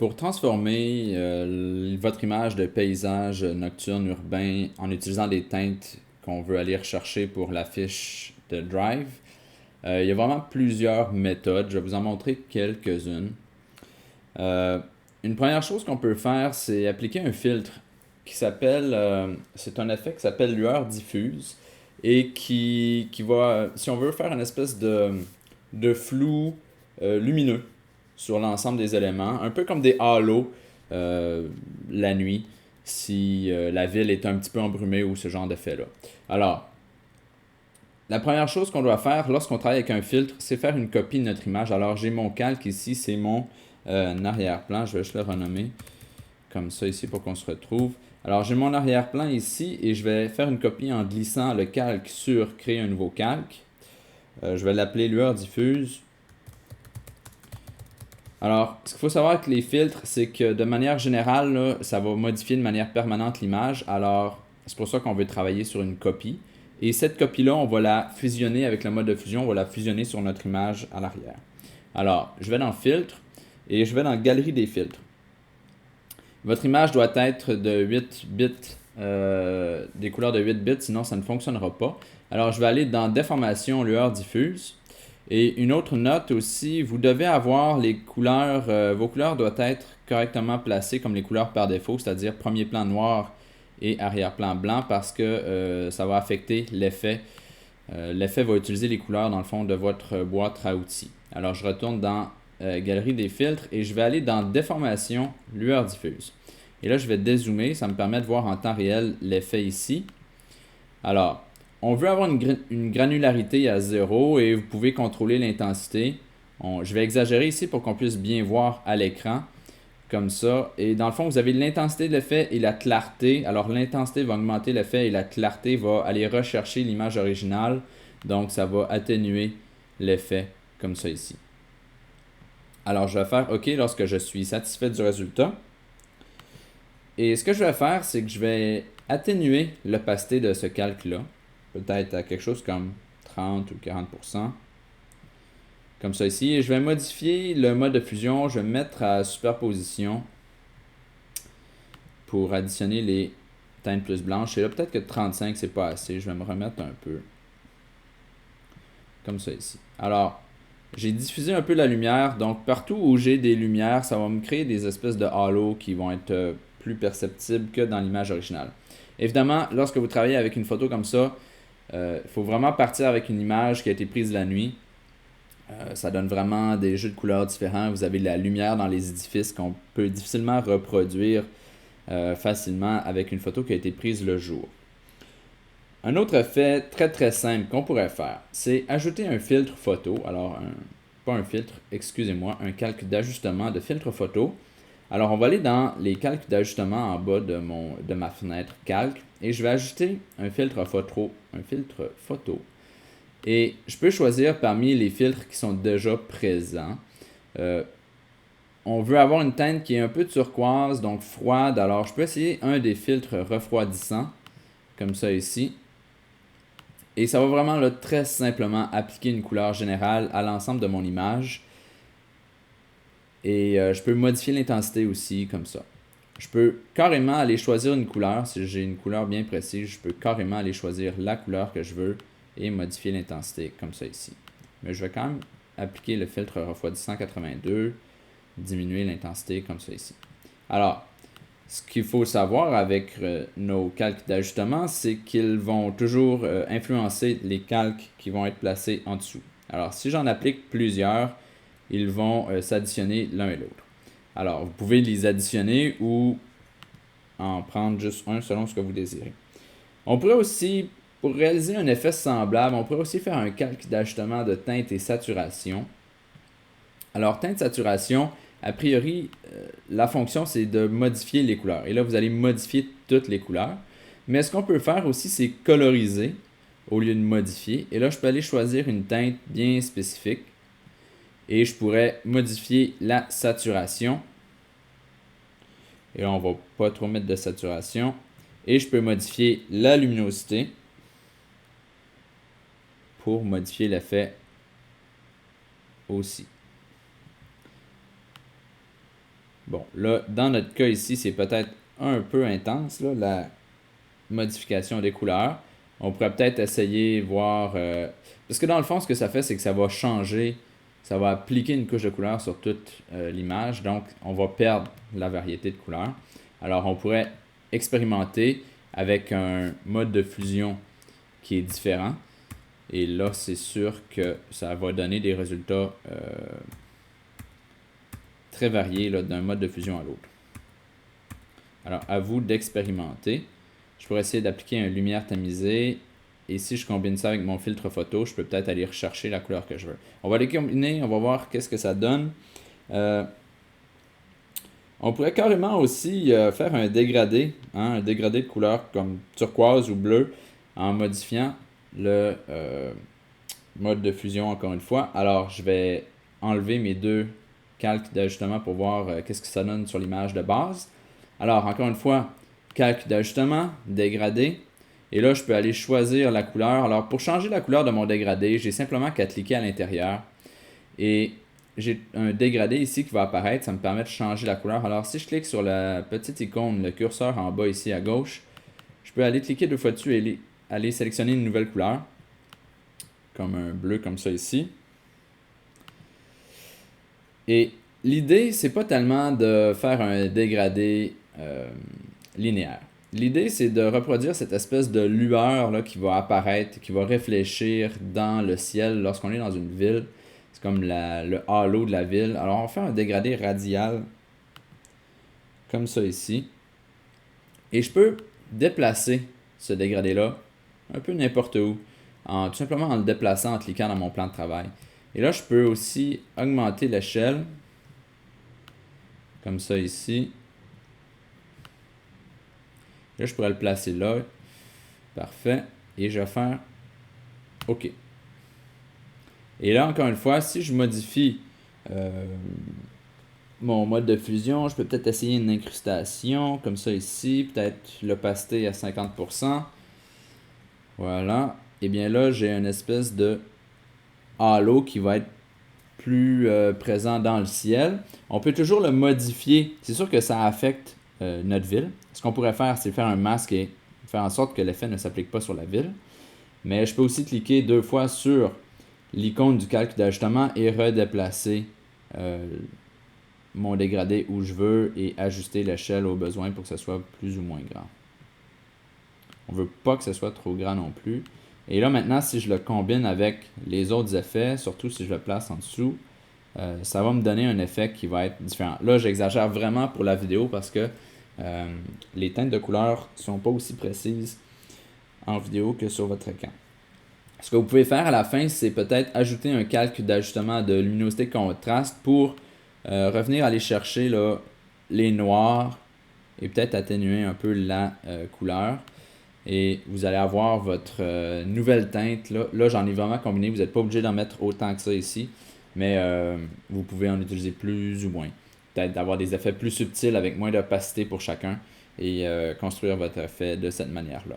Pour transformer votre image de paysage nocturne urbain en utilisant des teintes qu'on veut aller rechercher pour la fiche de Drive, il y a vraiment plusieurs méthodes. Je vais vous en montrer quelques-unes. Euh, une première chose qu'on peut faire, c'est appliquer un filtre qui s'appelle, c'est un effet qui s'appelle lueur diffuse et qui va, si on veut faire une espèce de flou lumineux sur l'ensemble des éléments, un peu comme des halos euh, la nuit, si la ville est un petit peu embrumée ou ce genre d'effet-là. Alors, la première chose qu'on doit faire lorsqu'on travaille avec un filtre, c'est faire une copie de notre image. Alors, j'ai mon calque ici, c'est mon arrière-plan. Je vais juste le renommer comme ça ici pour qu'on se retrouve. Alors, j'ai mon arrière-plan ici et je vais faire une copie en glissant le calque sur créer un nouveau calque. Je vais l'appeler lueur diffuse. Alors, ce qu'il faut savoir avec les filtres, c'est que de manière générale, là, ça va modifier de manière permanente l'image. Alors, c'est pour ça qu'on veut travailler sur une copie. Et cette copie-là, on va la fusionner avec le mode de fusion, on va la fusionner sur notre image à l'arrière. Alors, je vais dans Filtre et je vais dans Galerie des filtres. Votre image doit être de 8 bits, des couleurs de 8 bits, sinon ça ne fonctionnera pas. Alors, je vais aller dans Déformation, lueur diffuse. Et une autre note aussi, vous devez avoir les couleurs, vos couleurs doivent être correctement placées comme les couleurs par défaut, c'est-à-dire premier plan noir et arrière-plan blanc parce que ça va affecter l'effet. L'effet va utiliser les couleurs dans le fond de votre boîte à outils. Alors je retourne dans Galerie des filtres et je vais aller dans Déformation, lueur diffuse. Et là je vais dézoomer, ça me permet de voir en temps réel l'effet ici. Alors, on veut avoir une granularité à 0 et vous pouvez contrôler l'intensité. Je vais exagérer ici pour qu'on puisse bien voir à l'écran, comme ça. Et dans le fond, vous avez l'intensité de l'effet et la clarté. Alors, l'intensité va augmenter l'effet et la clarté va aller rechercher l'image originale. Donc, ça va atténuer l'effet, comme ça ici. Alors, je vais faire OK lorsque je suis satisfait du résultat. Et ce que je vais faire, c'est que je vais atténuer l'opacité de ce calque-là. Peut-être à quelque chose comme 30 ou 40%. Comme ça ici. Et je vais modifier le mode de fusion. Je vais me mettre à superposition pour additionner les teintes plus blanches. Et là, peut-être que 35, c'est pas assez. Je vais me remettre un peu. Comme ça ici. Alors, j'ai diffusé un peu la lumière. Donc, partout où j'ai des lumières, ça va me créer des espèces de halos qui vont être plus perceptibles que dans l'image originale. Évidemment, lorsque vous travaillez avec une photo comme ça, il faut vraiment partir avec une image qui a été prise la nuit. Ça donne vraiment des jeux de couleurs différents. Vous avez de la lumière dans les édifices qu'on peut difficilement reproduire facilement avec une photo qui a été prise le jour. Un autre effet très très simple qu'on pourrait faire, c'est ajouter un filtre photo. Alors, pas un filtre, excusez-moi, un calque d'ajustement de filtre photo. Alors, on va aller dans les calques d'ajustement en bas de ma fenêtre calque et je vais ajouter un filtre photo. Et je peux choisir parmi les filtres qui sont déjà présents. On veut avoir une teinte qui est un peu turquoise, donc froide. Alors, je peux essayer un des filtres refroidissants, comme ça ici. Et ça va vraiment là, très simplement appliquer une couleur générale à l'ensemble de mon image. Et je peux modifier l'intensité aussi, comme ça. Je peux carrément aller choisir une couleur. Si j'ai une couleur bien précise, je peux carrément aller choisir la couleur que je veux et modifier l'intensité, comme ça ici. Mais je vais quand même appliquer le filtre refroidissant 82, diminuer l'intensité, comme ça ici. Alors, ce qu'il faut savoir avec nos calques d'ajustement, c'est qu'ils vont toujours influencer les calques qui vont être placés en dessous. Alors, si j'en applique plusieurs, ils vont s'additionner l'un et l'autre. Alors, vous pouvez les additionner ou en prendre juste un selon ce que vous désirez. On pourrait aussi, pour réaliser un effet semblable, on pourrait aussi faire un calque d'ajustement de teinte et saturation. Alors, teinte saturation, a priori, la fonction, c'est de modifier les couleurs. Et là, vous allez modifier toutes les couleurs. Mais ce qu'on peut faire aussi, c'est coloriser au lieu de modifier. Et là, je peux aller choisir une teinte bien spécifique. Et je pourrais modifier la saturation. Et là, on va pas trop mettre de saturation. Et je peux modifier la luminosité pour modifier l'effet aussi. Bon, là, dans notre cas ici, c'est peut-être un peu intense, là, la modification des couleurs. On pourrait peut-être essayer, voir... parce que dans le fond, ce que ça fait, c'est que ça va changer, ça va appliquer une couche de couleur sur toute l'image, donc on va perdre la variété de couleurs. Alors, on pourrait expérimenter avec un mode de fusion qui est différent. Et là, c'est sûr que ça va donner des résultats très variés d'un mode de fusion à l'autre. Alors, à vous d'expérimenter. Je pourrais essayer d'appliquer une lumière tamisée. Et si je combine ça avec mon filtre photo, je peux peut-être aller rechercher la couleur que je veux. On va les combiner, on va voir qu'est-ce que ça donne. On pourrait carrément aussi faire un dégradé, hein, un dégradé de couleur comme turquoise ou bleu, en modifiant le mode de fusion encore une fois. Alors, je vais enlever mes deux calques d'ajustement pour voir qu'est-ce que ça donne sur l'image de base. Alors, encore une fois, calque d'ajustement, dégradé. Et là, je peux aller choisir la couleur. Alors, pour changer la couleur de mon dégradé, j'ai simplement qu'à cliquer à l'intérieur. Et j'ai un dégradé ici qui va apparaître. Ça me permet de changer la couleur. Alors, si je clique sur la petite icône, le curseur en bas ici à gauche, je peux aller cliquer deux fois dessus et aller sélectionner une nouvelle couleur. Comme un bleu comme ça ici. Et l'idée, c'est pas tellement de faire un dégradé linéaire. L'idée, c'est de reproduire cette espèce de lueur là, qui va apparaître, qui va réfléchir dans le ciel lorsqu'on est dans une ville. C'est comme le halo de la ville. Alors, on fait un dégradé radial, comme ça ici. Et je peux déplacer ce dégradé-là un peu n'importe où, tout simplement en le déplaçant, en cliquant dans mon plan de travail. Et là, je peux aussi augmenter l'échelle, comme ça ici. Là, je pourrais le placer là. Parfait. Et je vais faire OK. Et là, encore une fois, si je modifie mon mode de fusion, je peux peut-être essayer une incrustation, comme ça ici. Peut-être l'opacité à 50%. Voilà. Et bien là, j'ai une espèce de halo qui va être plus présent dans le ciel. On peut toujours le modifier. C'est sûr que ça affecte notre ville. Ce qu'on pourrait faire, c'est faire un masque et faire en sorte que l'effet ne s'applique pas sur la ville. Mais je peux aussi cliquer deux fois sur l'icône du calque d'ajustement et redéplacer mon dégradé où je veux et ajuster l'échelle au besoin pour que ce soit plus ou moins grand. On ne veut pas que ce soit trop grand non plus. Et là maintenant, si je le combine avec les autres effets, surtout si je le place en dessous, ça va me donner un effet qui va être différent. Là, j'exagère vraiment pour la vidéo parce que les teintes de couleurs ne sont pas aussi précises en vidéo que sur votre écran. Ce que vous pouvez faire à la fin, c'est peut-être ajouter un calque d'ajustement de luminosité contraste pour revenir aller chercher là, les noirs et peut-être atténuer un peu la couleur. Et vous allez avoir votre nouvelle teinte. Là j'en ai vraiment combiné. Vous n'êtes pas obligé d'en mettre autant que ça ici. Mais vous pouvez en utiliser plus ou moins. Peut-être d'avoir des effets plus subtils avec moins d'opacité pour chacun. Et construire votre effet de cette manière-là.